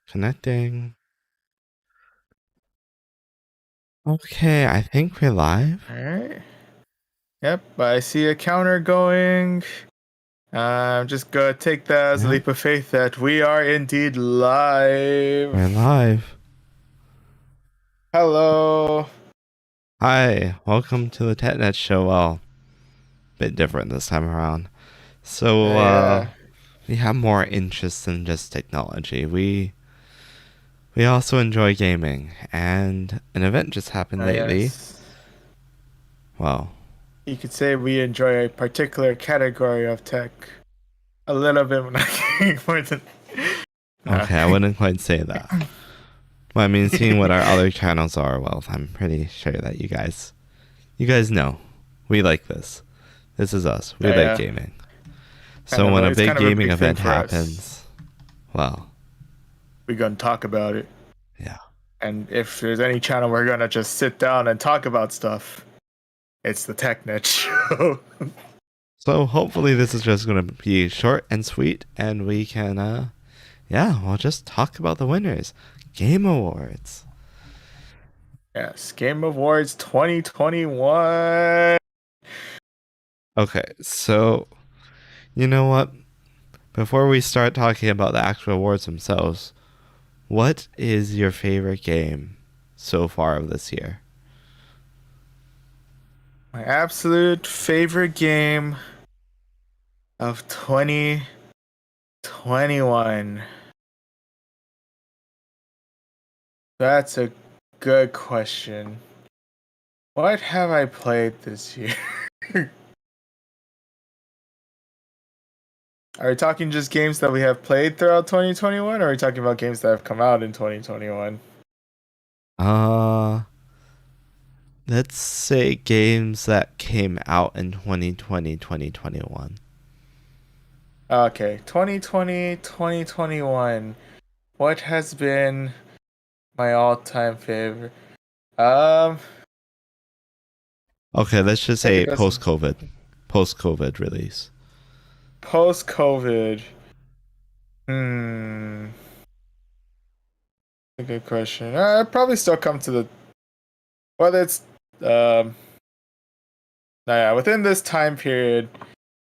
Connecting. Okay, I think we're live. All right. Yep, I see a counter going. I'm just gonna take that as a Yeah, leap of faith that we are indeed live. we're live. Hello. Hi, welcome to the TechNet show. Well, bit different this time around. So, Yeah. we have more interests than just technology. We also enjoy gaming, and an event just happened lately. Yes. Well, You could say we enjoy a particular category of tech a little bit more than. Nah. okay, I wouldn't quite say that. Well, I mean, seeing what our other channels are, well, I'm pretty sure that you guys know. We like this. This is us. We like Yeah. gaming. So when a It's big kind of a gaming big thing event for us. happens, well, We're gonna talk about it. yeah. And if there's any channel we're gonna just sit down and talk about stuff, it's the TechNet show. So hopefully this is just going to be short and sweet, and we can, we'll just talk about the winners. Game Awards. Yes, Game Awards 2021. Okay, so you know what? Before we start talking about the actual awards themselves, what is your favorite game so far of this year? My absolute favorite game of 2021. That's a good question. What have I played this year? Are we talking just games that we have played throughout 2021, or are we talking about games that have come out in 2021? Uh, let's say games that came out in 2020, 2021. Okay, 2020, 2021. What has been my all-time favorite? Um, Okay, let's just I think say that's post-COVID release. post-COVID. Hmm, a good question. I'd probably still come to the. Well, it's um. Yeah, within this time period,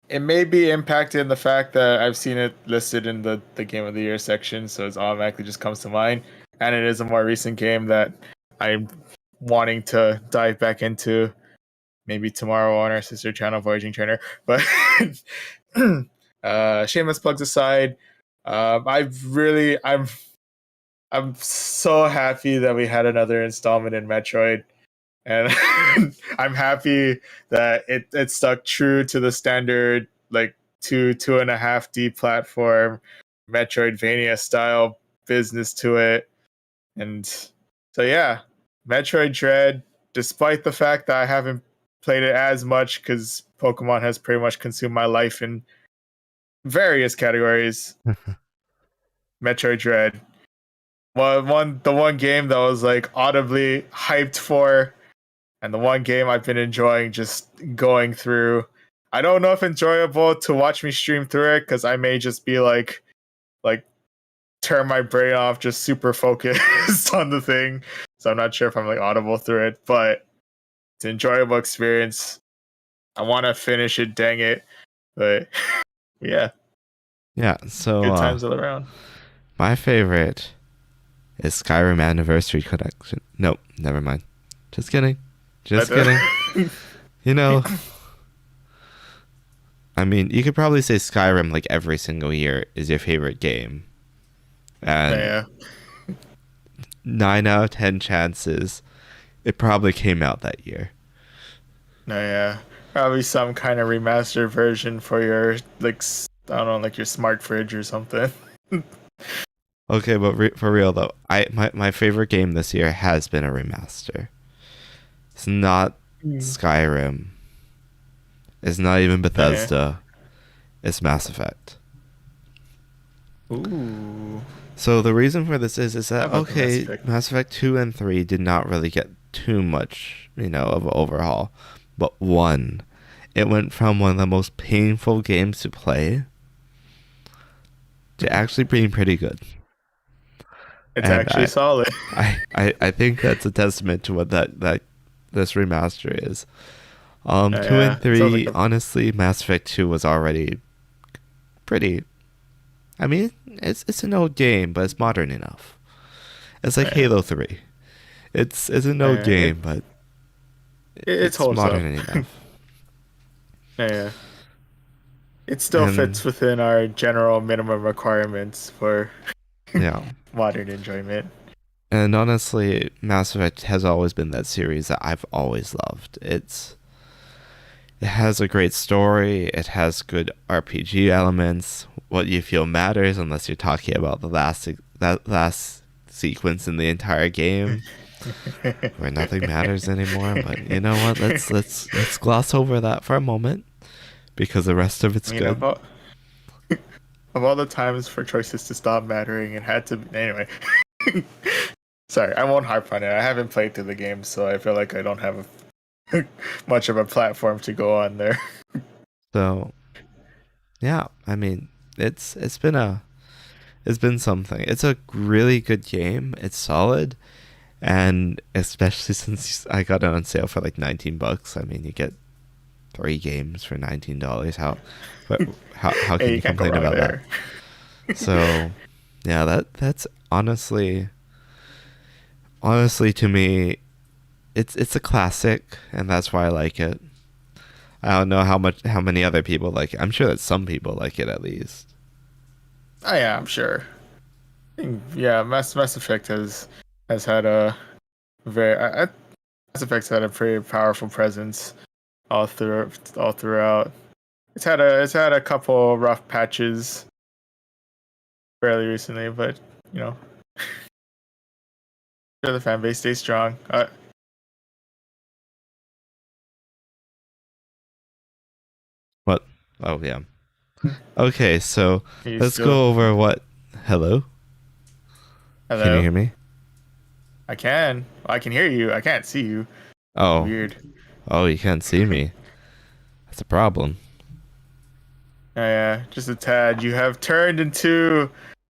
it may be impacted in the fact that I've seen it listed in the Game of the Year section, so it automatically just comes to mind. And it is a more recent game that I'm wanting to dive back into. Maybe tomorrow on our sister channel, Voyaging Trainer. But shameless plugs aside, I'm so happy that we had another installment in Metroid, and I'm happy that it stuck true to the standard like 2.5D platform Metroidvania style business to it. And so yeah, Metroid Dread, despite the fact that I haven't played it as much because Pokemon has pretty much consumed my life in various categories, Metroid Dread. The one game that I was like audibly hyped for, and the one game I've been enjoying just going through. I don't know if enjoyable to watch me stream through it because I may just be like turn my brain off, just super focused on the thing. So I'm not sure if I'm like audible through it, but it's an enjoyable experience. I want to finish it, dang it, but yeah, Yeah, so good times all around. my favorite is Skyrim Anniversary Collection. Nope, never mind. Just kidding. But Just kidding. You know, I mean, you could probably say Skyrim like every single year is your favorite game. And yeah, 9 out of 10 chances it probably came out that year. no, yeah, probably some kind of remastered version for your like I don't know, like your smart fridge or something. Okay, but for real though, my favorite game this year has been a remaster. It's not Mm. Skyrim. It's not even Yeah. Bethesda. It's Mass Effect. Ooh, So the reason for this is how that about the Mass okay, Effect? Mass Effect 2 and 3 did not really get too much, of an overhaul. But 1, it went from one of the most painful games to play to actually being pretty good. It's and actually solid. I think that's a testament to what that this remaster is. Two Yeah, and sounds like three, a honestly, Mass Effect 2 was already pretty. I mean, it's an old game, but it's modern enough. It's like yeah, Halo 3. It's an old yeah. game, but It it's holds up. modern enough. Yeah, it still And fits within our general minimum requirements for yeah, modern enjoyment. and honestly, Mass Effect has always been that series that I've always loved. It has a great story. It has good RPG elements. What you feel matters, unless you're talking about that last sequence in the entire game where nothing matters anymore. But you know what? Let's gloss over that for a moment because the rest of I it's mean, good. of all the times for choices to stop mattering, it had to. Anyway, sorry, I won't harp on it. I haven't played through the game, so I feel like I don't have much of a platform to go on there. So yeah, I mean, it's been something. It's a really good game. It's solid, and especially since I got it on sale for like $19. I mean, you get 3 games for $19. How can Hey, you you can't go complain wrong about that? there. So yeah, that's honestly to me, it's a classic, and that's why I like it. I don't know how many other people like it. I'm sure that some people like it at least. Oh yeah, I'm sure. Yeah, Mass Effect has had a very Mass Effect's had a pretty powerful presence all throughout. It's had a couple rough patches fairly recently, but you know, sure the fan base stays strong. What? Oh yeah. Okay, so You let's still go over what. Hello, can you hello? hear me? I can. I can hear you. I can't see you. Oh, Weird. oh, you can't see me. That's a problem. Yeah, just a tad. You have turned into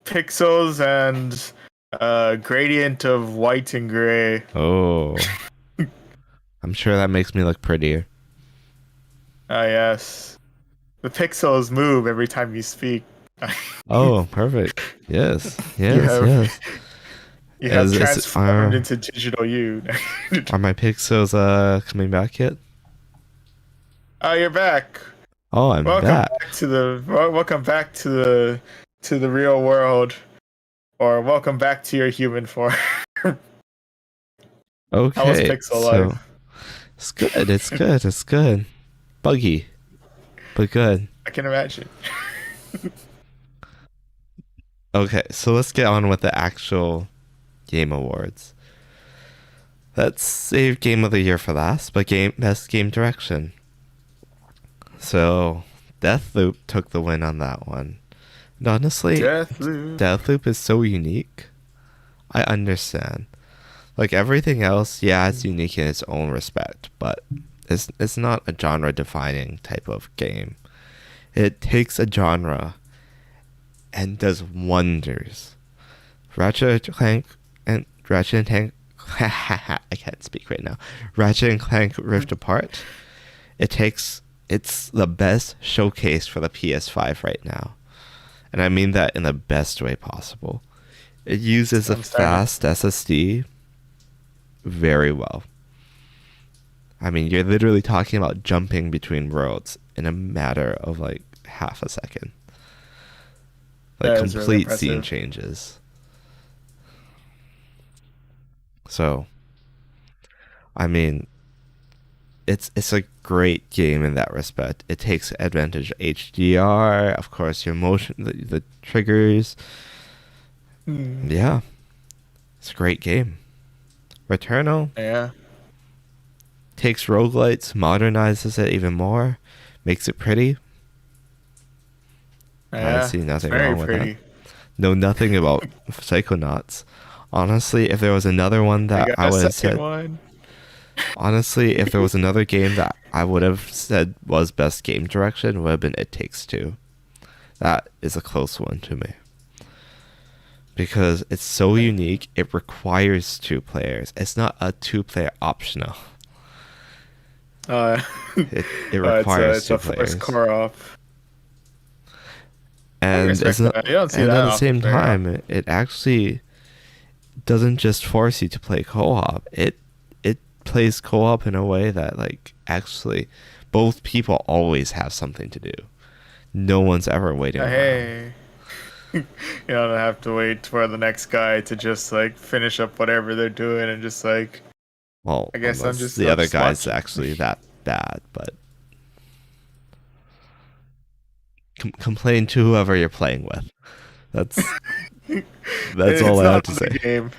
pixels and a gradient of white and gray. Oh, I'm sure that makes me look prettier. Ah, yes. The pixels move every time you speak. Oh, perfect. Yes, you yes, have yes. you have Is transformed into digital you. are my pixels coming back yet? Oh, you're back. Oh, I'm back. Welcome back to the real world, or welcome back to your human form. How was Okay, Pixel so Life? it's good. It's good. It's good. Buggy, but good. I can imagine. Okay, so let's get on with the actual game awards. Let's save game of the year for last, but game best game direction. So Deathloop took the win on that one. And honestly, Deathloop. Deathloop is so unique. I understand. Like everything else, yeah, it's unique in its own respect, but it's not a genre defining type of game. It takes a genre and does wonders. Ratchet and Clank and Ratchet and Clank I can't speak right now. Ratchet and Clank Rift Apart. It's the best showcase for the PS5 right now. And I mean that in the best way possible. It uses a I'm starting. fast SSD very well. I mean, you're literally talking about jumping between worlds in a matter of like half a second. Like That is really complete scene impressive. changes. So, I mean, it's a great game in that respect. It takes advantage of HDR, of course, your motion, the triggers. Hmm. Yeah, it's a great game. Returnal Yeah. takes roguelites, modernizes it even more, makes it pretty. I Yeah. see It's nothing very wrong with that. pretty. Know nothing about Psychonauts. Honestly, if there was another one I that got I a would have second said, one. honestly, if there was another game that I would have said was best game direction, would have been It Takes Two. That is a close one to me. because it's so unique. It requires two players. It's not a two-player optional. Uh, It requires it's two a forced players, core op. I can and it's respect not. that. You don't see And that at the often same very time, often. it actually doesn't just force you to play co-op. It plays co-op in a way that like actually both people always have something to do. No one's ever waiting around. Hey, you don't have to wait for the next guy to just like finish up whatever they're doing and just like, Well, I guess I'm unless just the I'm other just guy's watching. actually that bad, but complain to whoever you're playing with. That's that's all It's I have not to the say. game.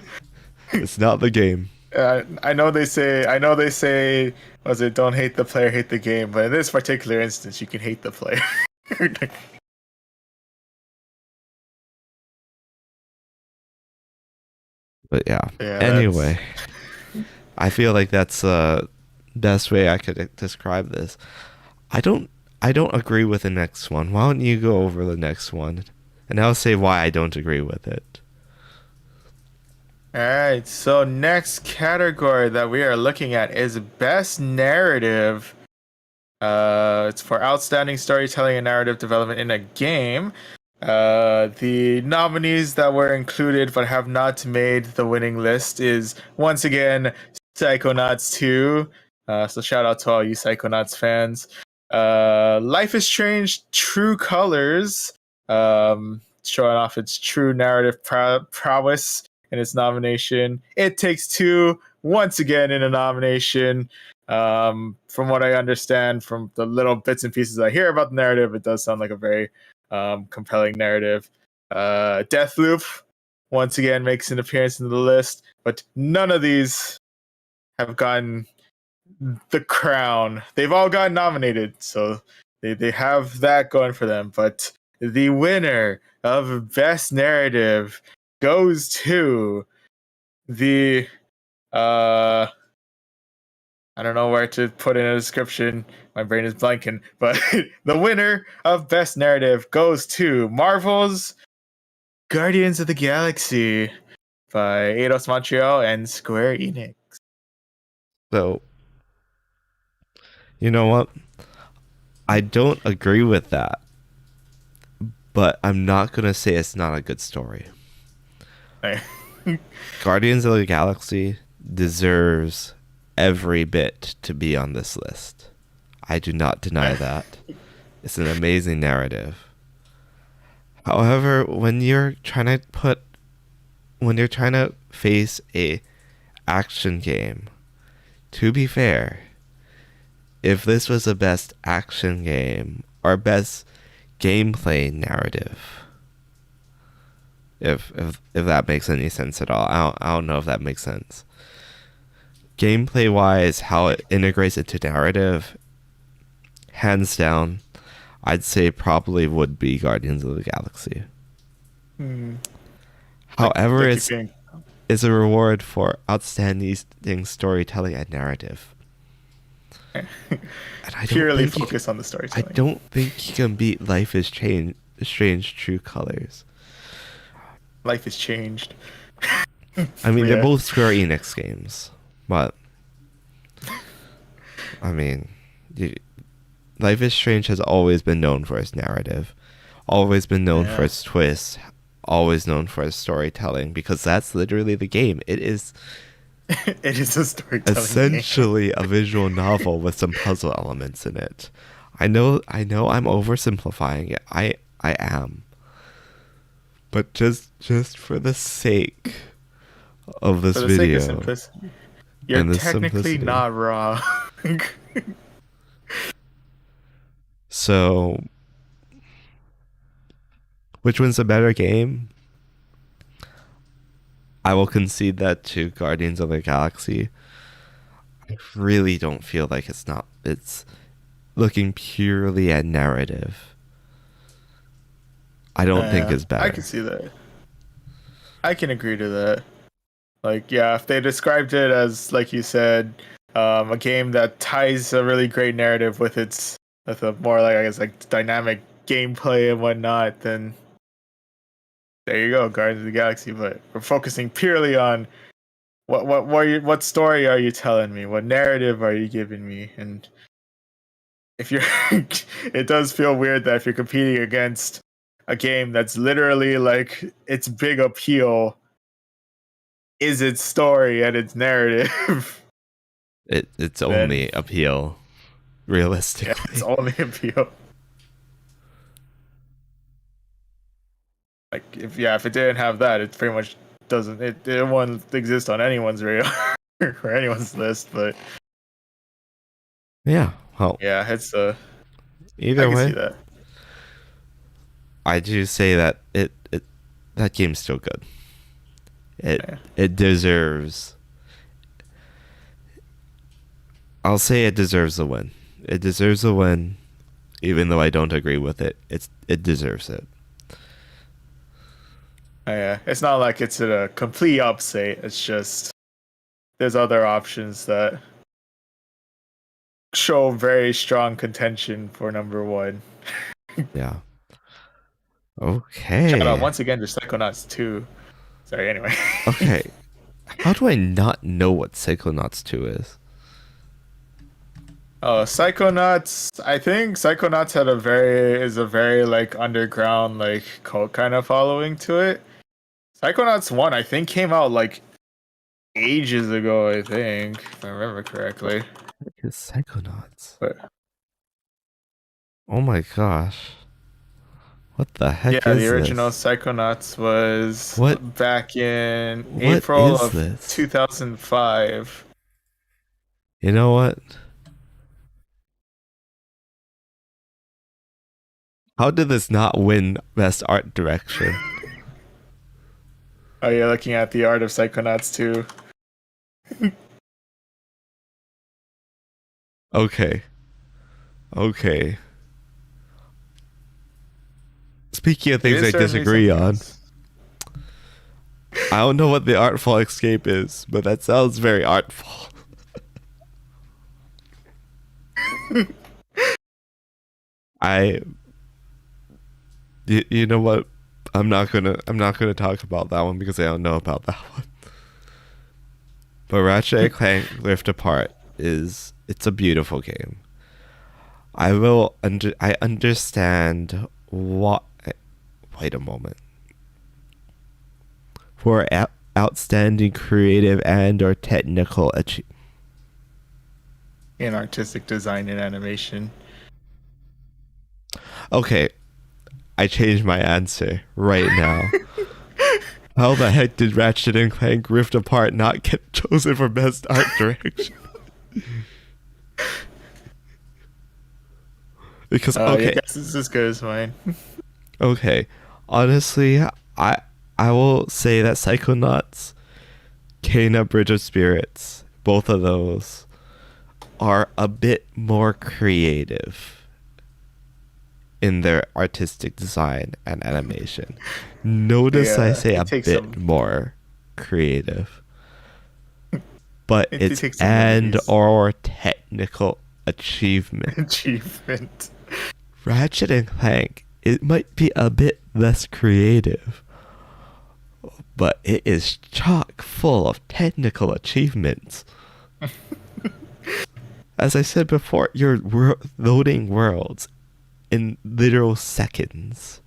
It's not the game. I know they say, was it don't hate the player, hate the game, but in this particular instance, you can hate the player. But yeah. Yeah, that's Anyway, I feel like that's the best way I could describe this. I don't I don't agree with the next one. Why don't you go over the next one? And I'll say why I don't agree with it. all right. So next category that we are looking at is best narrative. It's for outstanding storytelling and narrative development in a game. The nominees that were included but have not made the winning list is once again Psychonauts 2. So shout out to all you Psychonauts fans. Life is Strange True Colors, showing off its true narrative prowess in its nomination. It Takes Two, once again in a nomination. From what I understand, from the little bits and pieces I hear about the narrative, it does sound like a very compelling narrative. Deathloop once again makes an appearance in the list, but none of these have gotten the crown. They've all gotten nominated, so they have that going for them. But the winner of Best Narrative goes to the uh I don't know where to put in a description. My brain is blanking. But the winner of Best Narrative goes to Marvel's Guardians of the Galaxy by Eidos Montreal and Square Enix. So, you know what? I don't agree with that, but I'm not going to say it's not a good story. Guardians of the Galaxy deserves every bit to be on this list. I do not deny that. It's an amazing narrative. However, when you're trying to face a action game, to be fair, if this was a best action game or best gameplay narrative, if that makes any sense at all, I don't know if that makes sense. Gameplay wise, how it integrates into narrative, hands down, I'd say probably would be Guardians of the Galaxy. Hmm. However, Like you think. it's a reward for outstanding storytelling and narrative. And Purely focus on the I storytelling. don't think he can beat Life is Strange True Colors. Life is changed. I mean, they're Yeah. both Square Enix games, but I mean, Life is Strange has always been known for its narrative, always been known for Yeah. its twists, always known for its storytelling, because that's literally the game. It is It is a storytelling game. essentially a visual novel with some puzzle elements in it. I know I'm oversimplifying it. I am. But just for the sake of this For the sake of video simplicity. You're and the technically simplicity. not wrong. So, which one's a better game? I will concede that to Guardians of the Galaxy. I really don't feel like it's looking purely at narrative. I don't think Yeah, it's I can better. see that. I can agree to that. Like, yeah, if they described it as, like you said, a game that ties a really great narrative with with a more like I guess like dynamic gameplay and whatnot, then there you go, Guardians of the Galaxy. But we're focusing purely on what story are you telling me? What narrative are you giving me? And if you're, it does feel weird that if you're competing against a game that's literally like its big appeal is its story and its narrative. Its Then only appeal, yeah, its realistically. only appeal. Like if it didn't have that, it pretty much doesn't. It wouldn't exist on anyone's radar or anyone's list. But Yeah. Well, yeah, it's I either can see way, that. I do say that it that game's still good. It Yeah. it deserves. I'll say it deserves a win. It deserves a win, even though I don't agree with it. It deserves it. Yeah, it's not like it's a complete upset. It's just there's other options that show very strong contention for number one. Yeah. Shout out Okay. once again to Psychonauts 2. Sorry, anyway. Okay. How do I not know what Psychonauts 2 is? Oh, Psychonauts. I think Psychonauts is a very like underground like cult kind of following to it. Psychonauts 1 I think came out like ages ago, I think, if I remember correctly. What is Psychonauts? But Oh my gosh. What the heck yeah, the is original this? Psychonauts was What back in what April is of this? 2005. You know what? How did this not win Best Art Direction? Oh, you're looking at the art of Psychonauts 2. Okay. Okay. Speaking of It things is I certainly disagree something on, else. I don't know what the artful escape is, but that sounds very artful. I you know what? I'm not gonna talk about that one because I don't know about that one. But Ratchet and Clank Rift Apart it's a beautiful game. I understand what. Wait a moment. For outstanding creative and or technical achievement. In artistic design and animation. Okay, I changed my answer right now. How the heck did Ratchet and Clank Rift Apart not get chosen for Best Art Direction? Because Your okay, guess is as good as mine. okay, honestly, I I will say that Psychonauts, Kena Bridge of Spirits, both of those are a bit more creative in their artistic design and animation. Notice I Yeah, say a it takes bit some. more creative, but It it's takes some and liberties. or technical achievement. Achievement. Ratchet and Clank, it might be a bit less creative, but it is chock full of technical achievements. As I said before, you're loading worlds in literal seconds.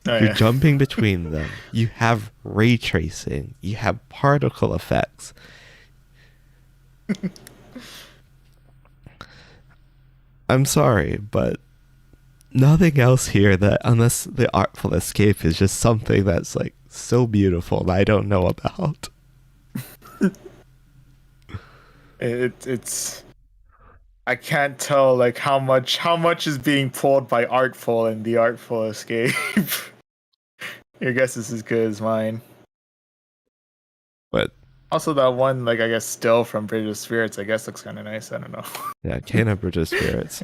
Oh You're yeah. jumping between them. You have ray tracing. You have particle effects. I'm sorry, but nothing else here that, unless the artful escape is just something that's like so beautiful that I don't know about. It's I can't tell like how much is being pulled by artful and the artful escape. Your guess is as good as mine. But Also, that one, like I guess, still from Bridge of Spirits, I guess looks kind of nice. I don't know. yeah, Kena Bridge of Spirits.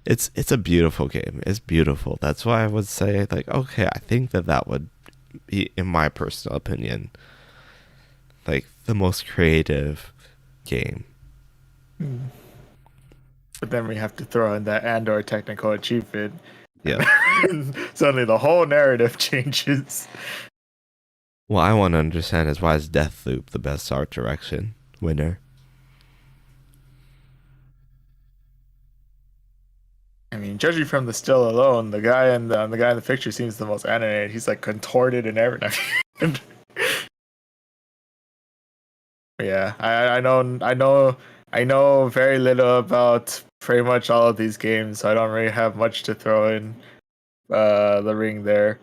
It's a beautiful game. It's beautiful. That's why I would say like okay, I think that would be, in my personal opinion, like the most creative game. But then we have to throw in that and/or technical achievement, Yeah. and suddenly the whole narrative changes. What I want to understand is why is Deathloop the best art direction winner? I mean, judging from the still alone, the guy in the picture seems the most animated. He's like contorted and everything. Yeah, I know very little about pretty much all of these games, so I don't really have much to throw in the ring there.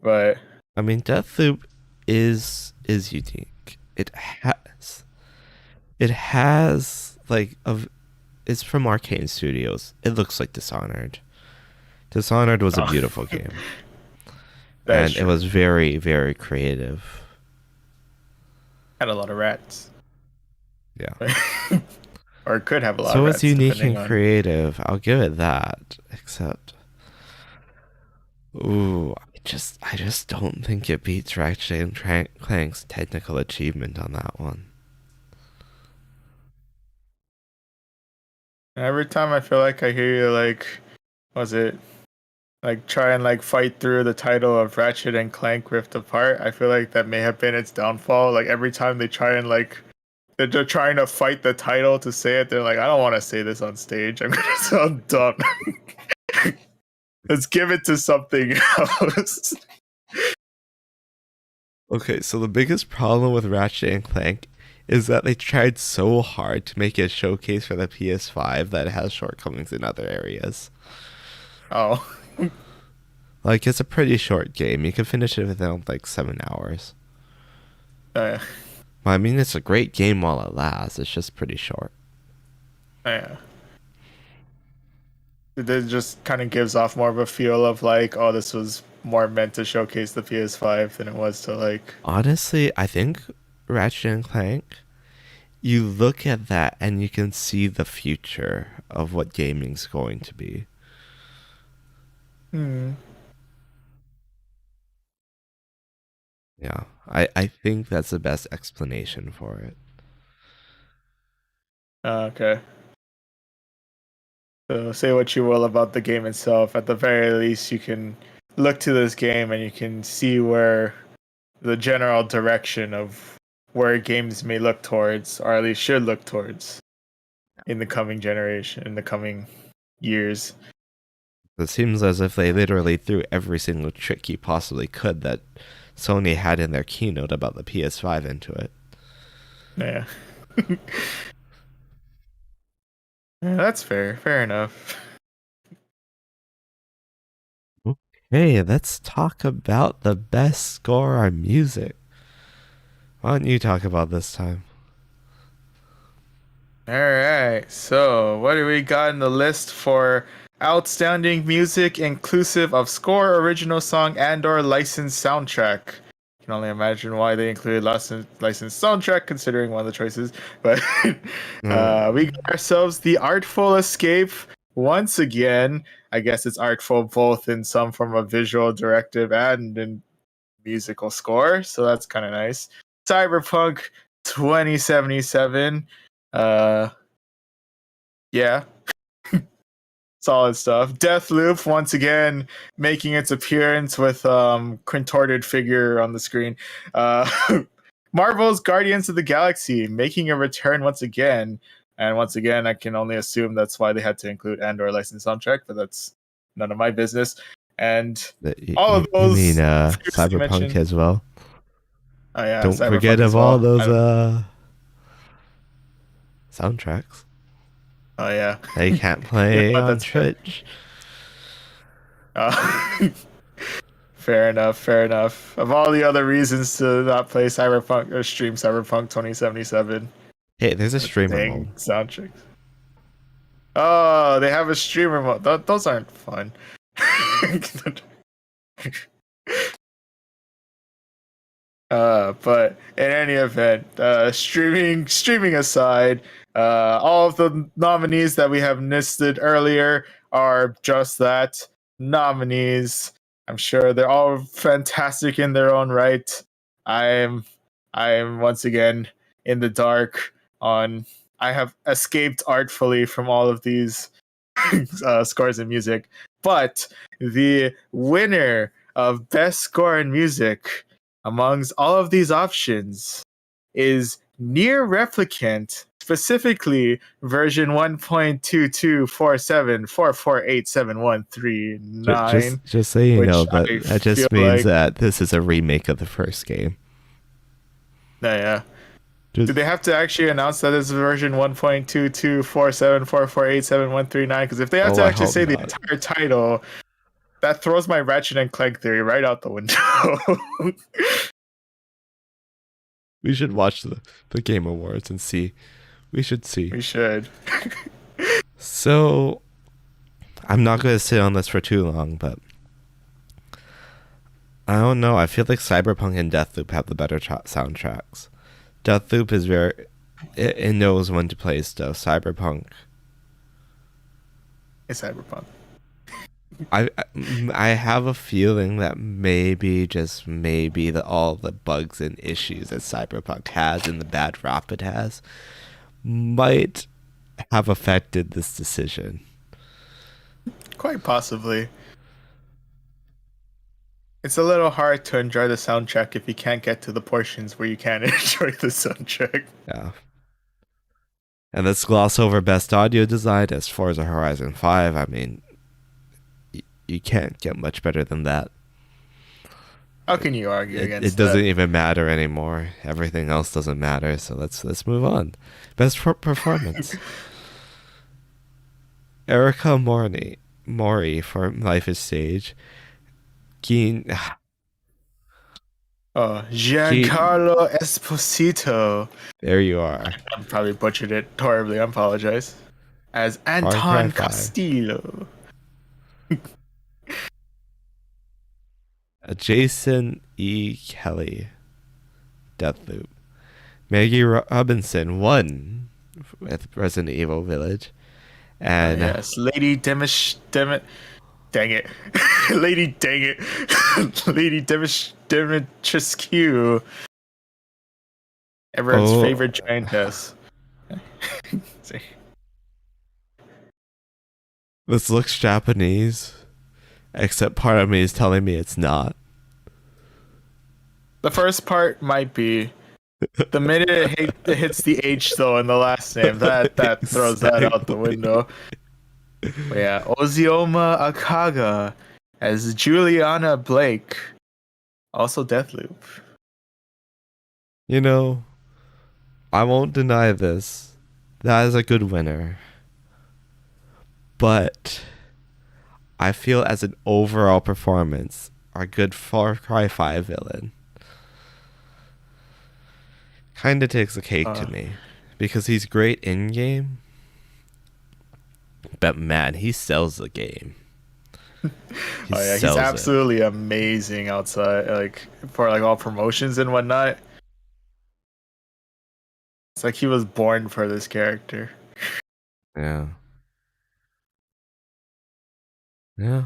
But I mean, Deathloop is unique. It has like it's from Arcane Studios. It looks like Dishonored. Dishonored was a oh, beautiful game, that is and it true. was very very creative. Had a lot of rats, Yeah. or it could have a lot of So it's rats unique depending and on. creative. I'll give it that. Except, ooh, I just don't think it beats Ratchet and Clank's technical achievement on that one. Every time I feel like I hear you like, was it like try and like fight through the title of Ratchet and Clank Rift Apart? I feel like that may have been its downfall. Like every time they try and like they're trying to fight the title to say it, they're like, I don't want to say this on stage. I'm gonna sound dumb. Let's give it to something else. Okay, so the biggest problem with Ratchet and Clank is that they tried so hard to make it a showcase for the PS5 that it has shortcomings in other areas. Oh, Like, it's a pretty short game. You can finish it within like 7 hours. uh, I mean, it's a great game while it lasts. It's just pretty short. yeah. It just kind of gives off more of a feel of like, oh, this was more meant to showcase the PS5 than it was to like. Honestly, I think Ratchet and Clank, you look at that and you can see the future of what gaming's going to be. Hmm. Yeah, I think that's the best explanation for it. Okay. So say what you will about the game itself. At the very least, you can look to this game and you can see where the general direction of where games may look towards, or at least should look towards, in the coming generation, in the coming years. It seems as if they literally threw every single trick you possibly could that Sony had in their keynote about the PS5 into it. Yeah. Yeah, that's fair. Fair enough. Okay, let's talk about the best score on music. Why don't you talk about this time? All right. So, what do we got in the list for outstanding music inclusive of score, original song, and/or licensed soundtrack? Can only imagine why they included licensed soundtrack, considering one of the choices. But we got ourselves the Artful Escape once again. I guess it's artful both in some form of visual directive and in musical score, so that's kind of nice. Cyberpunk 2077. Uh, yeah, solid stuff. Deathloop once again making its appearance with contorted figure on the screen. Uh, Marvel's Guardians of the Galaxy making a return once again, and once again, I can only assume that's why they had to include and/or licensed soundtrack, but that's none of my business. And all of You mean those previously Cyberpunk mentioned. as well? Oh yeah, Don't forget Cyberpunk as of all well. those soundtracks Oh yeah, that you can't you know play what? on That's fair. Twitch. Uh, fair enough. Fair enough. Of all the other reasons to not play Cyberpunk or stream Cyberpunk 2077, Hey, there's a the streamer dang mode. soundtrack. Oh, they have a streamer mode. Those aren't fun. But in any event, streaming aside, all of the nominees that we have listed earlier are just that, nominees. I'm sure they're all fantastic in their own right. I'm I'm once again in the dark on. I have escaped artfully from all of these scores in music, but the winner of best score in music amongst all of these options is Near Replicant, specifically version 1.2247448713, Just so you know, which that I that feel just means like, that this is a remake of the first game. yeah. Do Just, they have to actually announce that it's version 1.2247448713? Because if they have oh, to I actually hope say the not. entire title, that throws my Ratchet and Clank theory right out the window. We should watch the Game Awards and see. We should see. We should. So, I'm not going to sit on this for too long, but I don't know. I feel like Cyberpunk and Deathloop have the better soundtracks. Deathloop is it knows when to play stuff. Cyberpunk, It's Cyberpunk. I have a feeling that maybe, just maybe, all the bugs and issues that Cyberpunk has and the bad rap it has might have affected this decision. Quite possibly. It's a little hard to enjoy the soundtrack if you can't get to the portions where you can enjoy the soundtrack. Yeah. And let's gloss over best audio design as Forza Horizon 5. I mean, you can't get much better than that. How can you argue It against doesn't that? even matter anymore. Everything else doesn't matter. So let's move on. Best performance. Erica Mori for Life is Stage. Keen, Oh, Keen, Giancarlo Esposito. there you are. I probably butchered it horribly. I apologize. As Far Cry Anton 5. Castillo. Jason E. Kelly. Deathloop. Maggie Robinson won with Resident Evil Village. And Yes, Lady dang it. Lady dang it. Lady Dimitrescu. Everyone's oh, favorite giantess. this looks Japanese, except part of me is telling me it's not. The first part might be. The minute it hits the H though in the last name, that throws that out the Exactly. window. But yeah, Ozioma Akaga as Juliana Blake, also Deathloop. You know, I won't deny this. That is a good winner. But I feel as an overall performance, our good Far Cry 5 villain kind of takes the cake Uh, to me. Because he's great in game, but man, he sells the game. He oh yeah, he's sells it. absolutely amazing outside, like for like all promotions and whatnot. It's like he was born for this character. Yeah. Yeah.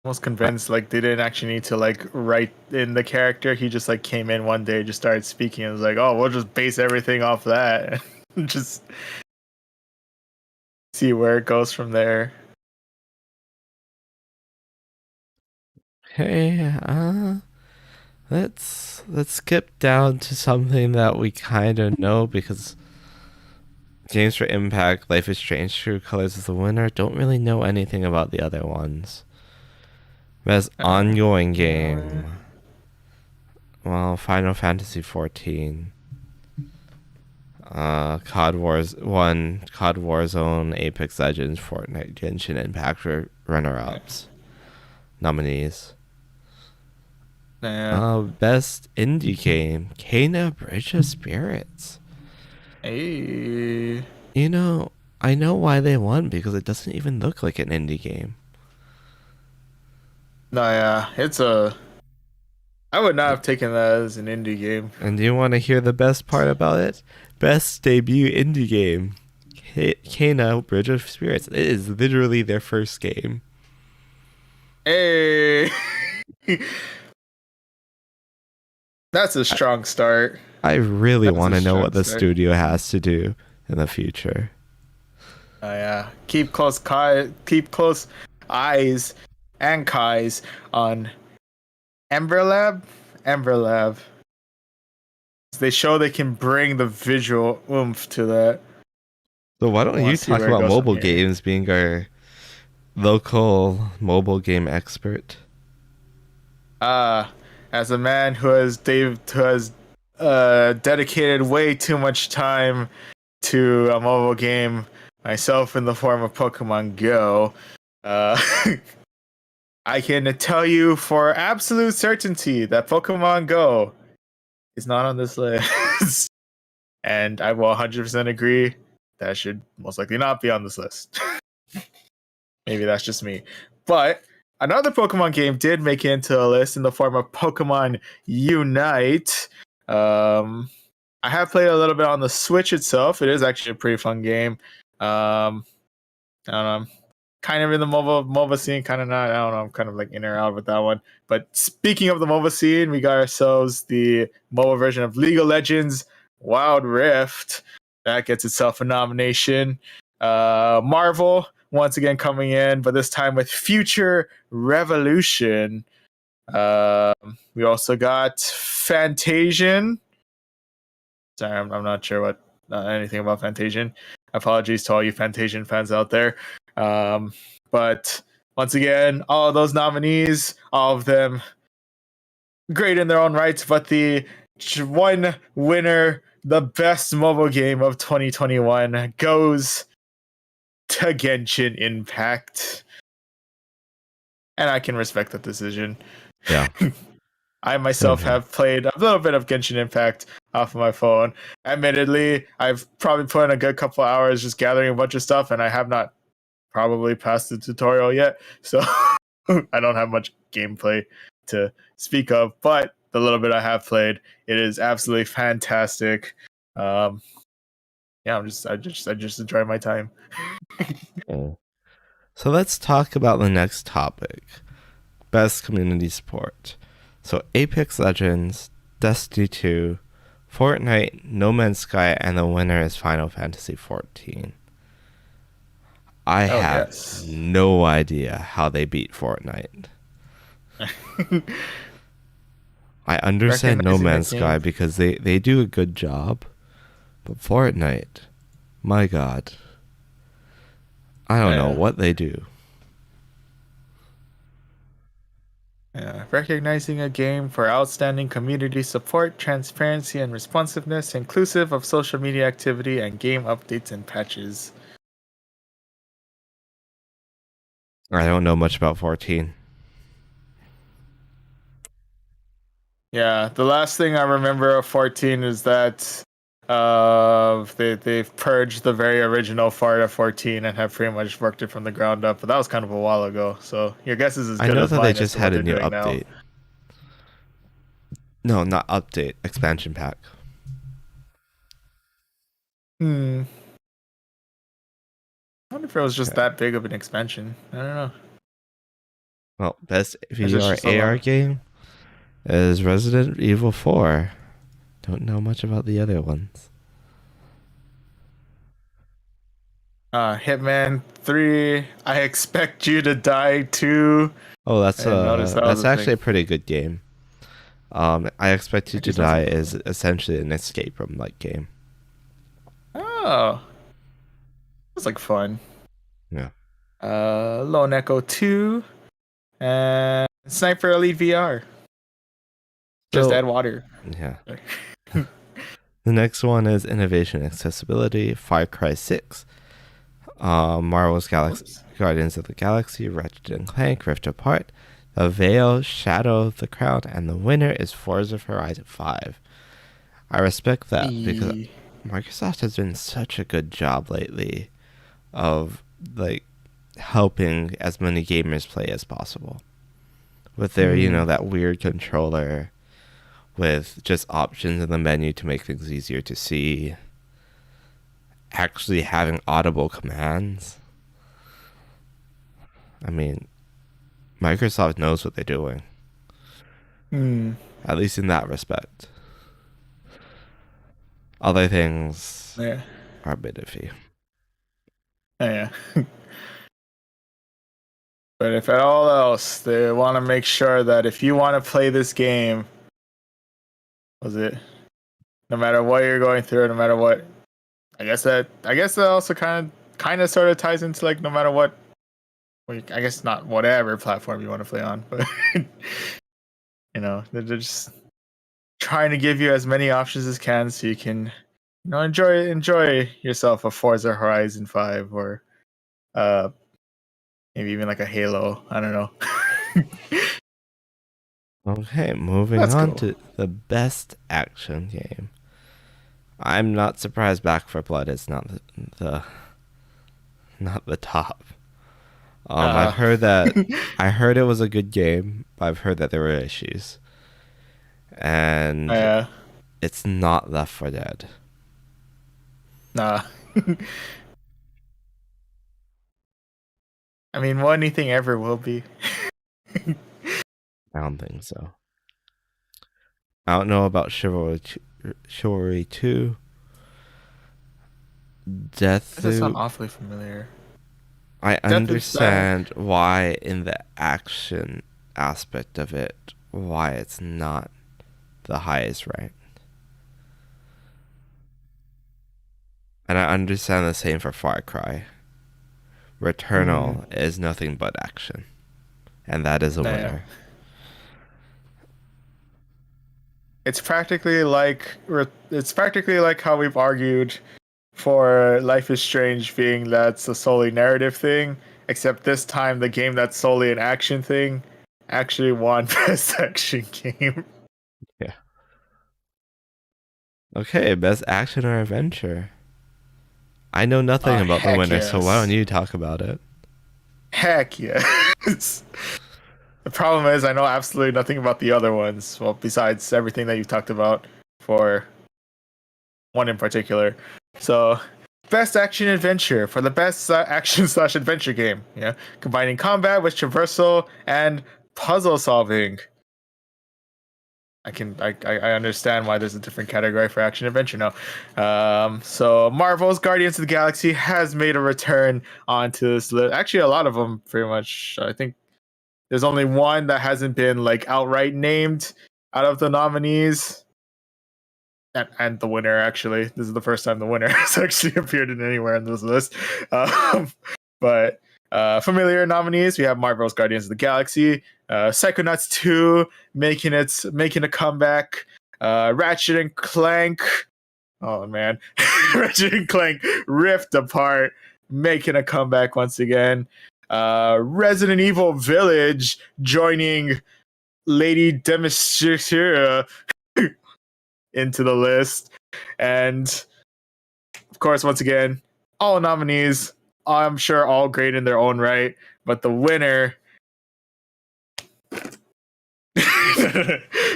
Almost convinced like they didn't actually need to like write in the character. He just like came in one day, just started speaking, and was like, "Oh, we'll just base everything off that, and just see where it goes from there." Hey, let's skip down to something that we kind of know because Games for Impact, Life is Strange, True Colors is the winner. Don't really know anything about the other ones. Best ongoing game. Well, Final Fantasy 14. COD Wars 1, COD Warzone, Apex Legends, Fortnite, Genshin Impact for runner-ups. Nominees. Yeah. Best indie game, Kena Bridge of Spirits. Hey. You know, I know why they won because it doesn't even look like an indie game. No, yeah, it's a. I would not have taken that as an indie game. And do you want to hear the best part about it? Best debut indie game, Kena Bridge of Spirits. It is literally their first game. Hey. That's a strong start. I really That's want a to know strong what the start. studio has to do in the future. Oh yeah, keep close eyes and Kai's on Ember Lab. Ember Lab. They show they can bring the visual oomph to that. So why I don't want you to see talk where it about goes from mobile here. games, being our local mobile game expert? Ah, as a man who has dedicated way too much time to a mobile game myself in the form of Pokemon Go, uh, I can tell you for absolute certainty that Pokemon Go is not on this list. And I will 100% agree that should most likely not be on this list. Maybe that's just me. But another Pokemon game did make it into a list in the form of Pokemon Unite. Um, I have played a little bit on the Switch itself. It is actually a pretty fun game. I don't know. Kind of in the MOBA scene, kind of not. I don't know. I'm kind of like in or out with that one. But speaking of the MOBA scene, we got ourselves the MOBA version of League of Legends Wild Rift. That gets itself a nomination. Marvel once again coming in, but this time with Future Revolution. We also got Fantasian. Sorry, I'm not sure what anything about Fantasian. Apologies to all you Fantasian fans out there. Um, but once again, all of those nominees, all of them great in their own rights, but the one winner, the best mobile game of 2021, goes to Genshin Impact. And I can respect that decision. Yeah, I same myself here. have played a little bit of Genshin Impact off of my phone. Admittedly, I've probably put in a good couple hours just gathering a bunch of stuff, and I have not probably passed the tutorial yet. So I don't have much gameplay to speak of, but the little bit I have played, it is absolutely fantastic. Um, yeah, I just enjoy my time. Okay. So let's talk about the next topic: best community support. So Apex Legends, Destiny 2, Fortnite, No Man's Sky, and the winner is Final Fantasy 14. I Oh have yes. no idea how they beat Fortnite. I understand No Recognizing the Man's Sky game. because they do a good job, but Fortnite, my god, I don't know Yeah. what they do. Yeah. Recognizing a game for outstanding community support, transparency, and responsiveness, inclusive of social media activity and game updates and patches. I don't know much about 14. Yeah, the last thing I remember of 14 is that they've purged the very original fart of 14 and have pretty much worked it from the ground up. But that was kind of a while ago, so your guess is as I good know as that they mine as just to what had a they're new doing now. update. No, not update, expansion pack. Hmm. I wonder if it was just Okay. that big of an expansion. I don't know. Well, best Is it VR just a AR lot? game is Resident Evil 4. Don't know much about the other ones. Hitman 3. I expect you to die too. Oh, I didn't notice that was that's a thing. actually a pretty good game. I Expect You to Actually, sounds Die like is fun. essentially an escape room like game. Oh, it's like fun. Yeah. Lone Echo 2 and Sniper Elite VR. Just So add water. yeah. The next one is Innovation Accessibility, Far Cry 6, Marvel's Galaxy, Whoops. Guardians of the Galaxy, Ratchet and Clank, Rift Apart, The Veil, Shadow of the Crown, and the winner is Forza Horizon 5. I respect that because E- Microsoft has been such a good job lately of like helping as many gamers play as possible with their, hmm. that weird controller with just options in the menu to make things easier to see, actually having audible commands. I mean, Microsoft knows what they're doing, Hmm. at least in that respect. Other things Yeah. are a bit iffy. Yeah. But if at all else, they want to make sure that if you want to play this game, was it? No matter what you're going through, no matter what. I guess that also kind of sort of ties into like no matter what. I guess not whatever platform you want to play on, but they're just trying to give you as many options as can so you can enjoy yourself a Forza Horizon 5 or uh maybe even like a Halo. I don't know. Okay, moving That's on cool. to the best action game. I'm not surprised Back for Blood is not the not the top. I've Uh heard that I heard it was a good game, but I've heard that there were issues, and yeah. it's not Left 4 Dead. Nah. I mean, well, anything ever will be. I don't think so. I don't know about Chivalry 2, That does sound Deathloop. awfully familiar. I Deathloop's understand why in the action aspect of it, why it's not the highest rank. And I understand the same for Far Cry. Returnal is nothing but action. And that is a yeah. winner. It's practically like how we've argued for Life is Strange being that's a solely narrative thing, except this time the game that's solely an action thing actually won best action game. Yeah. Okay, best action or adventure. I know nothing about the Heck winner, so why don't yes. you talk about it? Heck yes. The problem is I know absolutely nothing about the other ones. Well, besides everything that you talked about for one in particular. So, best action adventure for the best action slash adventure game. Yeah, combining combat with traversal and puzzle solving. I understand why there's a different category for action adventure now. So Marvel's Guardians of the Galaxy has made a return onto this list. Actually, a lot of them pretty much. I think there's only one that hasn't been like outright named out of the nominees. And the winner, actually, this is the first time the winner has actually appeared in anywhere in this list. But familiar nominees, we have Marvel's Guardians of the Galaxy, Psychonauts 2 making a comeback, Ratchet and Clank. Oh man, Ratchet and Clank Rift Apart making a comeback once again. Resident Evil Village joining Lady Demetria into the list. And of course, once again, all nominees, I'm sure all great in their own right, but the winner.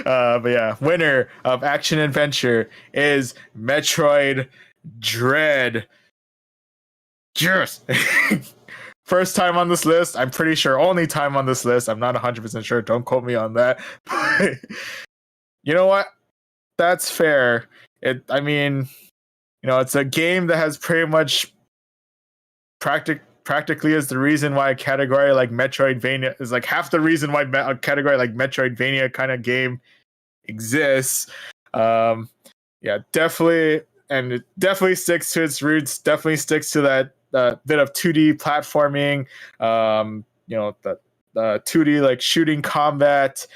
But yeah, winner of action adventure is Metroid Dread. Yes. First time on this list. I'm pretty sure only time on this list. I'm not 100% sure. Don't quote me on that. But you know what? That's fair. I mean, it's a game that has pretty much practically is the reason why a category like Metroidvania is like half the reason why a category like Metroidvania kind of game exists. Yeah, definitely, and it definitely sticks to its roots. Definitely sticks to that bit of 2D platforming. The 2D like shooting combat.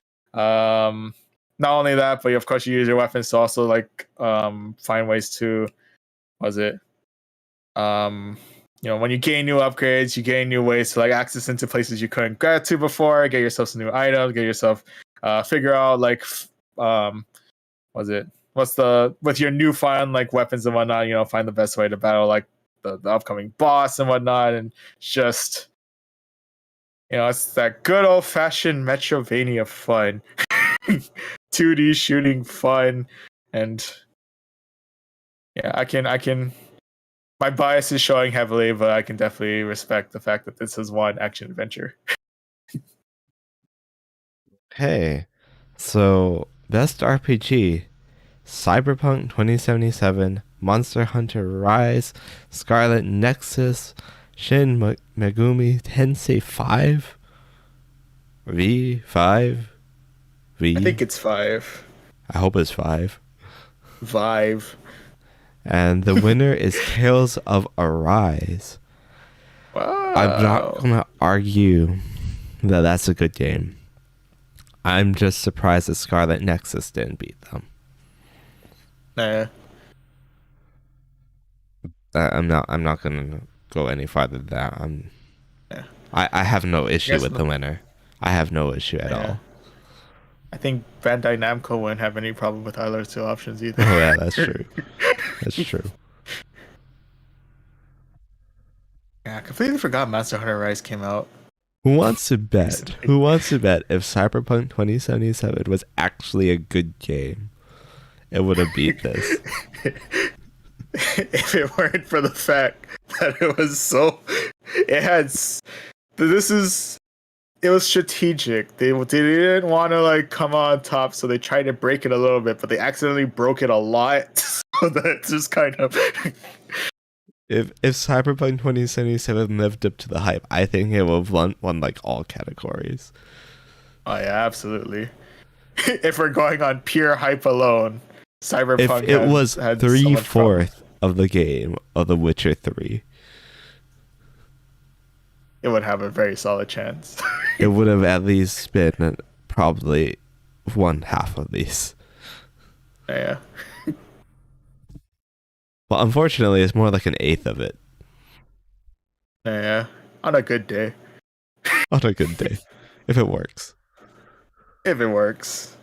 Not only that, but of course you use your weapons to also like find ways to, was it when you gain new upgrades, you gain new ways to like access into places you couldn't get to before, get yourself some new items, get yourself figure out like was it what's the with your newfound like weapons and whatnot, find the best way to battle like the upcoming boss and whatnot. And just it's that good old fashioned Metrovania fun. 2D shooting fun. And yeah, I can my bias is showing heavily, but I can definitely respect the fact that this is one action adventure. Hey, so best RPG: Cyberpunk 2077, Monster Hunter Rise, Scarlet Nexus, Shin Megumi Tensei 5, V5, I V. think it's 5. I hope it's 5. Vive. And the winner is Tales of Arise. I'm not Wow. gonna argue that that's a good game. I'm just surprised that Scarlet Nexus didn't beat them. Nah. I'm not gonna go any farther than that. Yeah. I have no I issue guess. with the winner. I have no issue at Yeah. all. I think Bandai Namco wouldn't have any problem with either two options either. Oh yeah, that's true. That's true. Yeah, I completely forgot Monster Hunter Rise came out Who wants to bet? recently. Who wants to bet if Cyberpunk 2077 was actually a good game, it would have beat this? If it weren't for the fact that it was so, it had, this is, it was strategic. They didn't want to like come on top, so they tried to break it a little bit, but they accidentally broke it a lot. So that it's just kind of. If Cyberpunk 2077 lived up to the hype, I think it would have won like all categories. Oh yeah, absolutely. If we're going on pure hype alone, If Cyberpunk it was had so three much promise. fourth of the game of The Witcher 3, It would have a very solid chance. it would have at least been probably one half of these. Yeah. Well, unfortunately, it's more like an eighth of it Yeah. On a good day. on a good day, if it works. If it works.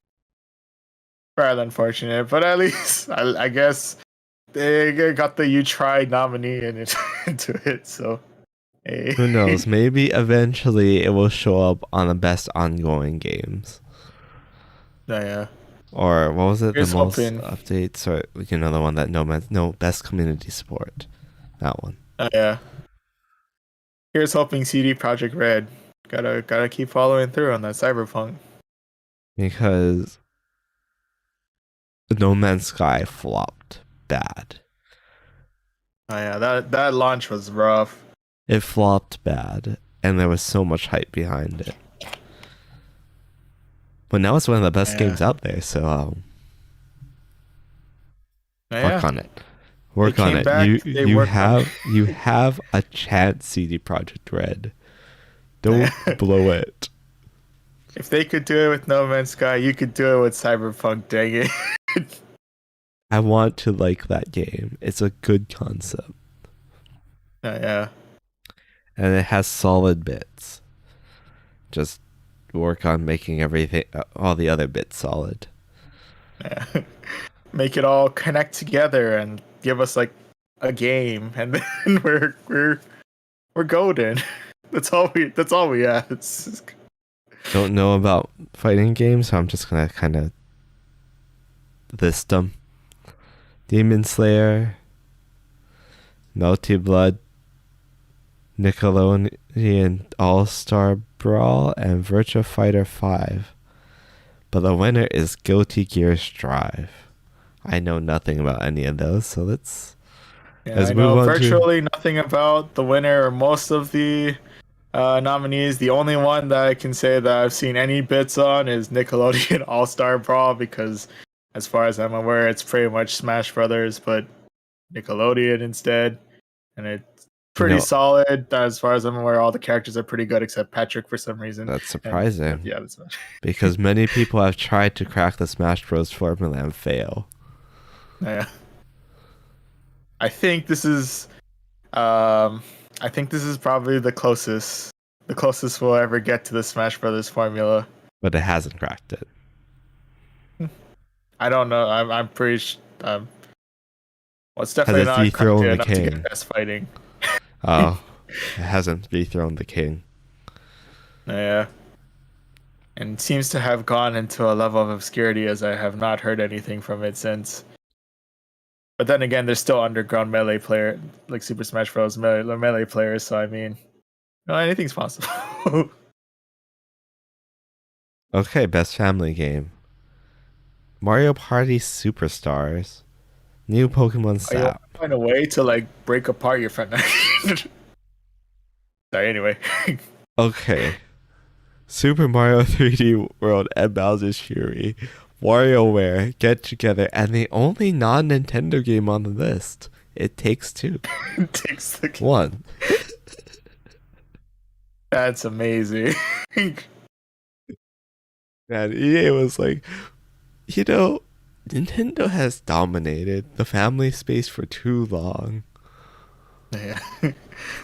Rather unfortunate, but at least I guess they got the You Tried nominee into it, so hey. Who knows? Maybe eventually it will show up on the best ongoing games. Yeah. Or what was it? The Here's most hoping. updates, or the one that no best community support. That one. Yeah. Here's hoping CD Project Red. Gotta keep following through on that Cyberpunk. Because No Man's Sky flopped bad. Oh yeah, that launch was rough. It flopped bad, and there was so much hype behind it. But now it's one of the best Yeah. games out there, so Yeah. work on it. Work They on came it. back, they You worked on have you have a chance, CD Projekt Red. Don't blow it. If they could do it with No Man's Sky, you could do it with Cyberpunk, dang it. I want to like that game. It's a good concept. Yeah. And it has solid bits. Just work on making everything, all the other bits solid. Yeah. Make it all connect together and give us like a game, and then we're golden. That's all we ask. Don't know about fighting games, so I'm just gonna kind of list them. Demon Slayer, Melty Blood, Nickelodeon All-Star Brawl, and Virtua Fighter 5. But the winner is Guilty Gear Strive. I know nothing about any of those, so let's I move know on virtually nothing about the winner or most of the nominees. The only one that I can say that I've seen any bits on is Nickelodeon All Star Brawl, because as far as I'm aware, it's pretty much Smash Brothers, but Nickelodeon instead, and it's pretty solid. As far as I'm aware, all the characters are pretty good except Patrick for some reason. That's surprising. And, yeah, that's because many people have tried to crack the Smash Bros. Formula and fail. Yeah. I think this is probably the closest we'll ever get to the Smash Brothers formula. But it hasn't cracked it. I don't know. I'm pretty well, it's definitely Has it not dethroned cracked the enough to king? get best fighting. Oh, it hasn't dethroned the king. Yeah. And seems to have gone into a level of obscurity, as I have not heard anything from it since. But then again, there's still underground melee player, like Super Smash Bros. Melee players, so I mean, anything's possible. Okay, best family game. Mario Party Superstars. New Pokemon You Snap. find a way to like break apart your friend. Sorry, anyway. Okay. Super Mario 3D World and Bowser's Fury. WarioWare get together, and the only non-Nintendo game on the list, It Takes Two. Takes the. One. That's amazing. And EA was like, you know, Nintendo has dominated the family space for too long. Yeah.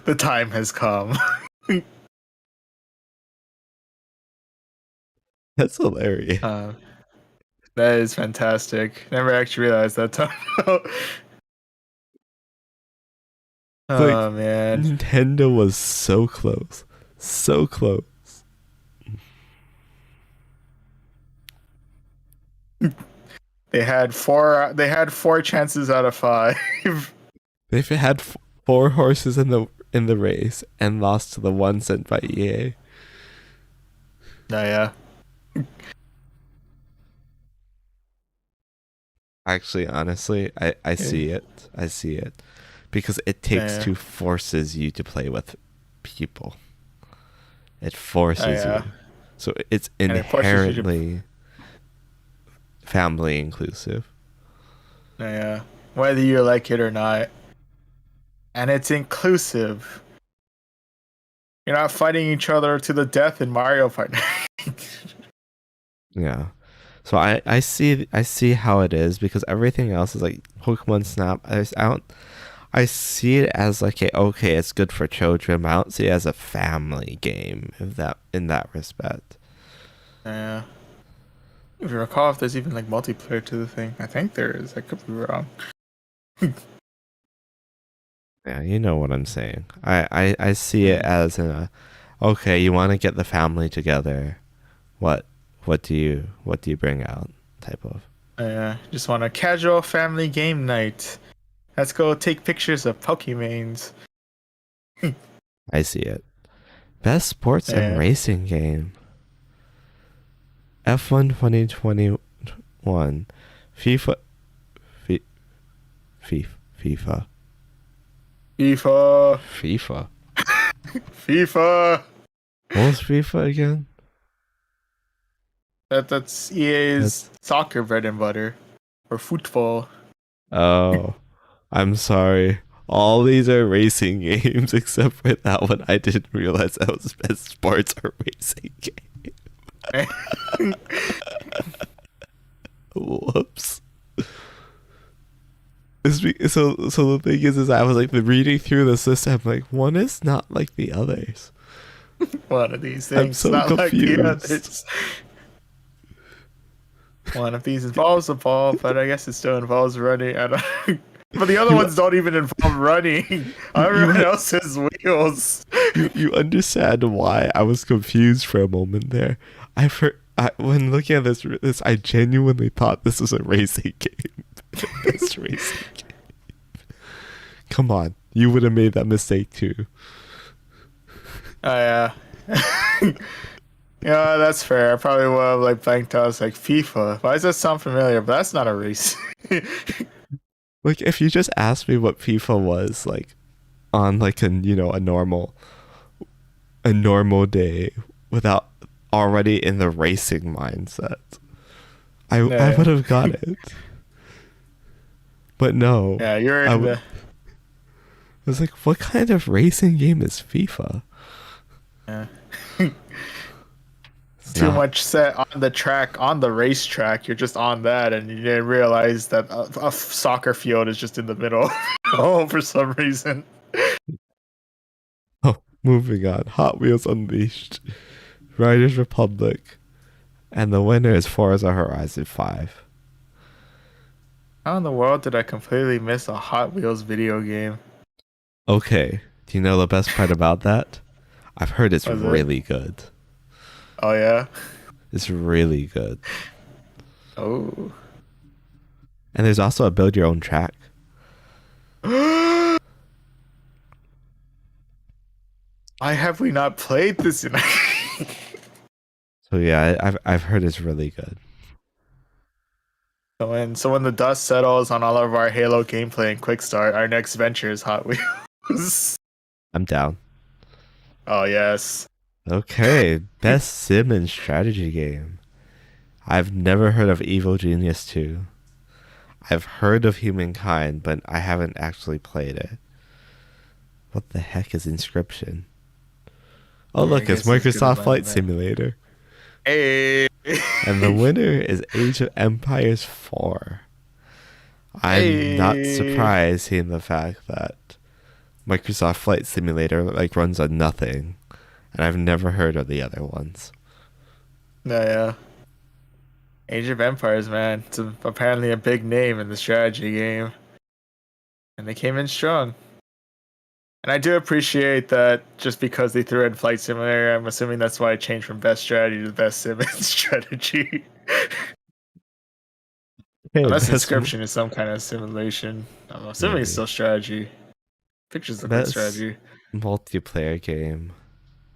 The time has come. That's hilarious. Uh, that is fantastic. Never actually realized that time. Like, Oh man. Nintendo was so close. So close. They had four chances out of five. They've had four horses in the race and lost to the one sent by EA. No, yeah. Actually, honestly, I see it. I see it. Because It Takes Yeah. Two forces you to play with people. It Oh forces you. yeah. So it's And it forces you to. inherently family inclusive. Oh, yeah. Whether you like it or not. And it's inclusive. You're not fighting each other to the death in Mario Party. Yeah. So I see how it is because everything else is like Pokemon Snap. I see it as like a okay, it's good for children. But I don't see it as a family game if that in that respect. Yeah. If you recall, if there's even like multiplayer to the thing, I think there is. I could be wrong. Yeah, you know what I'm saying. I see it Mm. as okay, you want to get the family together. What what do you bring out type of. Just want a casual family game night. Let's go take pictures of Pokemons. I see it. Best sports and Yeah. racing game. F1 2021. FIFA Fi- FIFA. FIFA. FIFA. FIFA. What was FIFA again? That's EA's That's soccer bread and butter. Or football. oh, I'm sorry. All these are racing games except for that one. I didn't realize that was best sports or racing game. Whoops. So the thing is I was like reading through the system. I'm like one is not like the others. One of these I'm things, so not like the confused. others. One of these involves a ball, but I guess it still involves running. I don't. But the other You ones don't even involve running. you Everyone else has wheels. you understand why I was confused for a moment there. When looking at this, I genuinely thought this was a racing game. Best racing game. Come on, you would have made that mistake too. Oh yeah. Yeah, that's fair. I probably would have like blanked out. I was like FIFA. Why does that sound familiar? But that's not a race. Like if you just asked me what FIFA was like on like a normal day without already in the racing mindset, I Yeah, would have got it. But no, yeah. You're I in w- the. I was like, what kind of racing game is FIFA? Yeah. It's Too not. much set on the track, on the racetrack. You're just on that, and you didn't realize that a soccer field is just in the middle. Oh, for some reason. Oh, moving on. Hot Wheels Unleashed, Riders Republic, and the winner is Forza Horizon 5. How in the world did I completely miss a Hot Wheels video game? Okay, do you know the best part about that? I've heard it's Was it? really good. Oh yeah. It's really good. Oh. And there's also a build your own track. Why have we not played this in? So yeah, I've heard it's really good. So when the dust settles on all of our Halo gameplay and quick start, our next venture is Hot Wheels. I'm down. Oh yes. Okay, best Simmons strategy game. I've never heard of Evil Genius 2. I've heard of Humankind, but I haven't actually played it. What the heck is Inscription? Oh, Yeah, I look, it's guess it's good as Microsoft mine Flight there. Simulator. Hey, And the winner is Age of Empires 4. I'm not hey. surprised seeing the fact that Microsoft Flight Simulator like runs on nothing, and I've never heard of the other ones. No, yeah. Age of Empires, man. It's apparently a big name in the strategy game, and they came in strong. And I do appreciate that just because they threw in Flight Simulator, I'm assuming that's why it changed from best strategy to best Simmons strategy. Hey, Unless Inscription is some kind of simulation. I'm assuming it's maybe still strategy. Pictures look like best strategy. multiplayer game: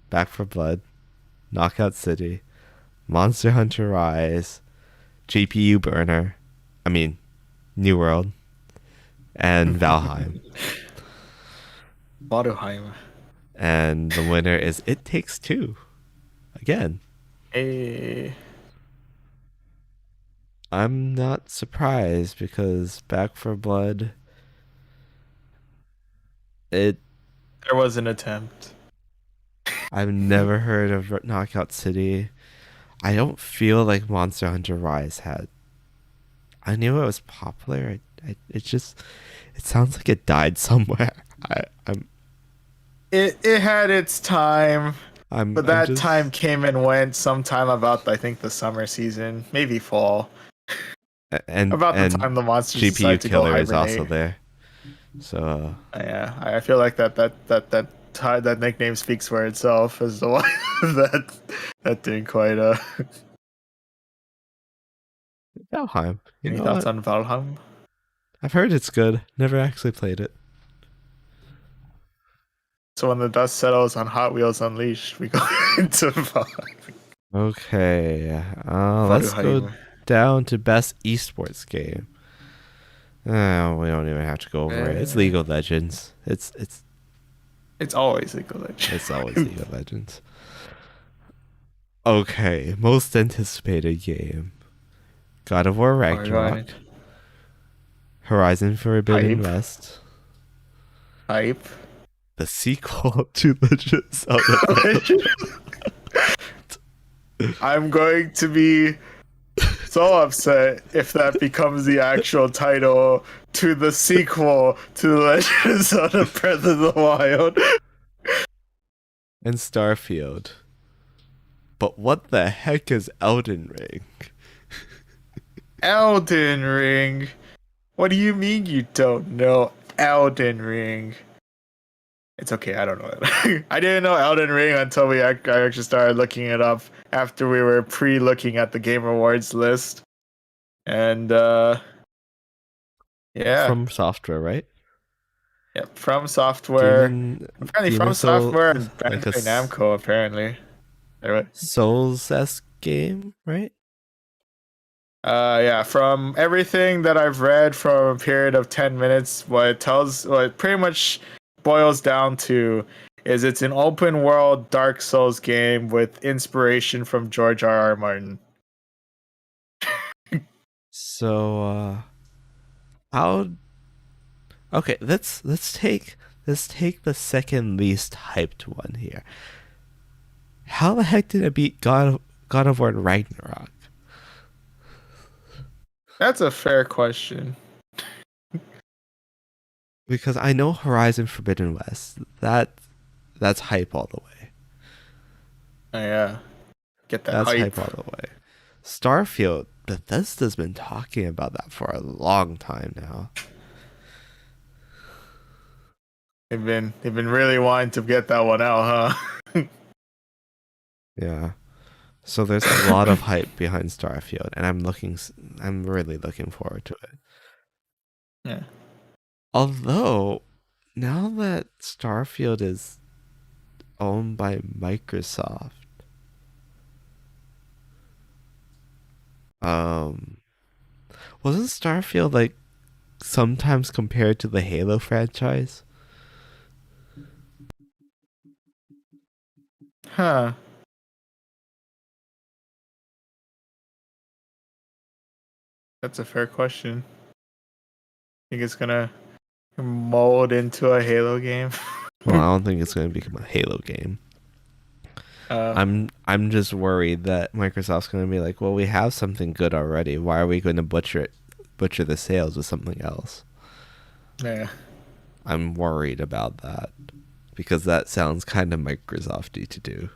Back for Blood, Knockout City, Monster Hunter Rise, GPU Burner. I mean, New World, and Valheim. Badoheim. And the winner is It Takes Two. Again, Hey. I'm not surprised because Back for Blood, it There was an attempt. I've never heard of Knockout City. I don't feel like Monster Hunter Rise had. I knew it was popular. It just it sounds like it died somewhere. I, I'm It had its time, but I'm that time just came and went sometime about I think the summer season, maybe fall. About the and time the monsters GPU decide to go Killer is also hibernate. there. So Yeah, I feel like that nickname speaks for itself as the one that that didn't quite. Valheim. You Any know thoughts what? on Valheim? I've heard it's good. Never actually played it. So when the dust settles on Hot Wheels Unleashed, we go into Okay, let's go Valheim. down to best esports game. We don't even have to go over it. It's Eh, League of Legends. it's always League of It's always Legends. League of Legends. Okay, most anticipated game: God of War Oh my god. Ragnarok, Horizon Forbidden Hype. West, Hype. the sequel to Legend of Zelda Breath of the I'm going to be so upset if that becomes the actual title to the sequel to The Legend of Zelda Breath of the Wild. and Starfield. But what the heck is Elden Ring? Elden Ring. What do you mean you don't know Elden Ring? It's okay, I don't know it. I didn't know Elden Ring until I actually started looking it up after we were pre-looking at the Game Awards list. And yeah, From Software, right? yeah, From Software. Demon Apparently, Demon From Soul, Software and like a Bandai Namco. Apparently, anyway. Souls-esque game, right? Yeah, from everything that I've read from a period of 10 minutes, what it pretty much boils down to is it's an open world Dark Souls game with inspiration from George R. Martin. So how okay, let's take the second least hyped one here. How the heck did it beat God of War Ragnarok? That's a fair question. Because I know Horizon Forbidden West. That's hype all the way. Oh, yeah, get that That's hype. hype all the way. Starfield, Bethesda's been talking about that for a long time now. They've been really wanting to get that one out, huh? Yeah. So there's a lot of hype behind Starfield, and I'm really looking forward to it. Yeah. Although, now that Starfield is owned by Microsoft, um, wasn't Starfield like sometimes compared to the Halo franchise? Huh. That's a fair question. Think it's gonna mold into a Halo game? Well, I don't think it's going to become a Halo game. uh, I'm just worried that Microsoft's going to be like, well, we have something good already. Why are we going to butcher the sales with something else? yeah, I'm worried about that because that sounds kind of Microsofty to do.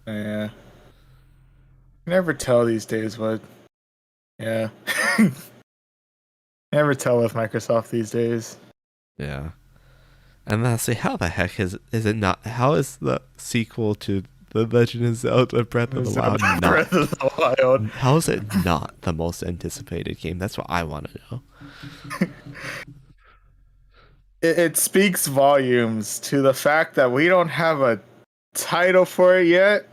yeah. You never tell these days what. Yeah, never tell with Microsoft these days. Yeah. And lastly, how the heck is it not? How is the sequel to The Legend of Zelda Breath of the Wild Zelda not? Breath of the Wild. How is it not the most anticipated game? That's what I want to know. It speaks volumes to the fact that we don't have a title for it yet.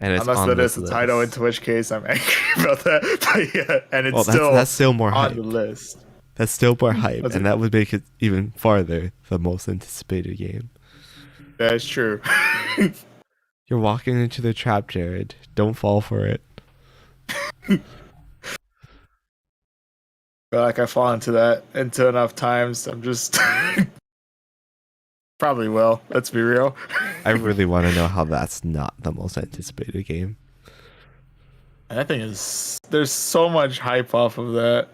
And it's Unless on that this is a title, list. into which case I'm angry about that. But yeah, and it's Well, that's still more on hype. the list. That's still more hype, What's and it? that would make it even farther the most anticipated game. That is true. You're walking into the trap, Jared. Don't fall for it. But like I fall into enough times. I'm just probably will. Let's be real. I really want to know how that's not the most anticipated game. I think there's so much hype off of that.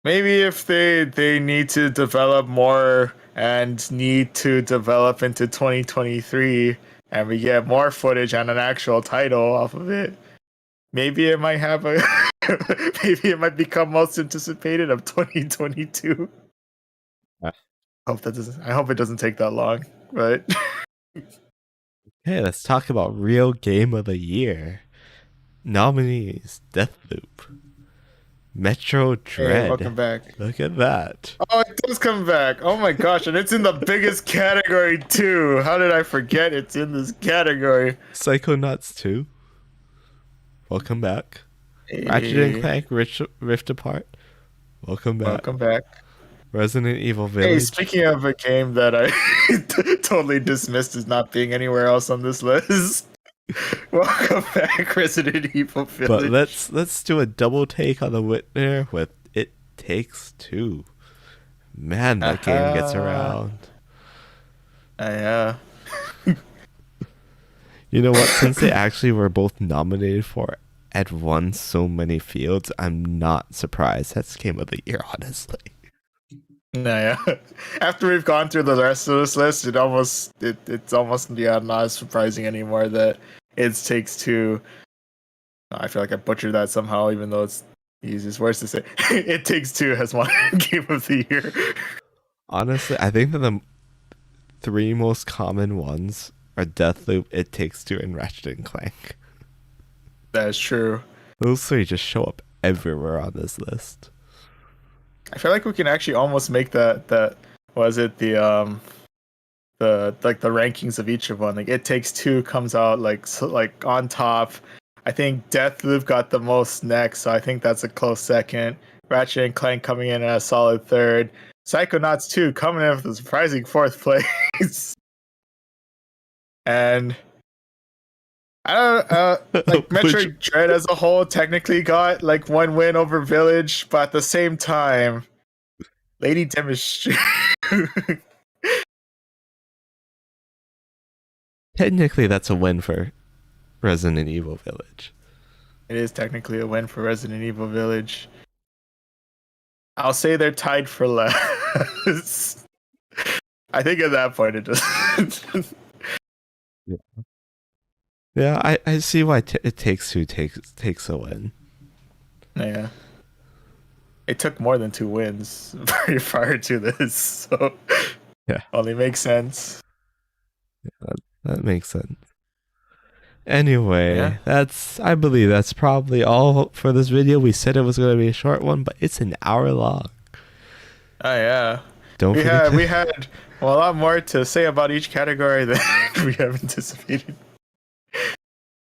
Maybe if they need to develop more and need to develop into 2023 and we get more footage and an actual title off of it, maybe it might have a maybe it might become most anticipated of 2022. Uh. I hope it doesn't take that long, but Hey, let's talk about real game of the year. Nominees: Deathloop, Metro hey, Dread. welcome back. Look at that. Oh, it does come back. Oh my gosh, and it's in the biggest category too. How did I forget it's in this category? Psychonauts 2. Welcome back. Ratchet and Clank Rift Apart. Welcome back. Welcome back. Resident Evil Hey, Village. speaking of a game that I totally dismissed as not being anywhere else on this list. Welcome back, Resident Evil Village. But let's do a double take on the winner with It Takes Two. Man, that game gets around. Yeah. You know what? Since they actually were both nominated for and won so many fields, I'm not surprised. That's game of the year, honestly. No, yeah. After we've gone through the rest of this list, it's almost not as surprising anymore that It Takes Two. I feel like I butchered that somehow, even though it's the easiest words to say. It Takes Two has won Game of the Year. Honestly, I think that the three most common ones are Deathloop, It Takes Two, and Ratchet and Clank. That is true. Those three just show up everywhere on this list. I feel like we can actually almost make the rankings of each of one. Like It Takes Two comes out like on top. I think Deathloop got the most next, so I think that's a close second. Ratchet and Clank coming in at a solid third. Psychonauts 2 coming in with a surprising fourth place. And I don't like Metroid Dread as a whole technically got like one win over Village, but at the same time, Lady Demonstration. Technically, that's a win for Resident Evil Village. It is technically a win for Resident Evil Village. I'll say they're tied for last. I think at that point it just. Yeah, I see why It Takes Two takes a win. Yeah. It took more than 2 wins prior to this, so yeah, only makes sense. Yeah, that makes sense. Anyway, I believe that's probably all for this video. We said it was going to be a short one, but it's an hour long. Oh yeah. We had a lot more to say about each category than we have anticipated.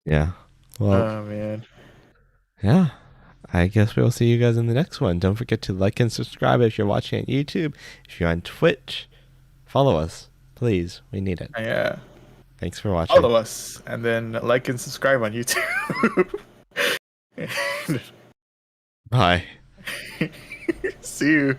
Yeah. Well, oh man. Yeah. I guess we'll see you guys in the next one. Don't forget to like and subscribe if you're watching on YouTube. If you're on Twitch, follow us. Please. We need it. Yeah. Thanks for watching. Follow us and then like and subscribe on YouTube. Bye. See you.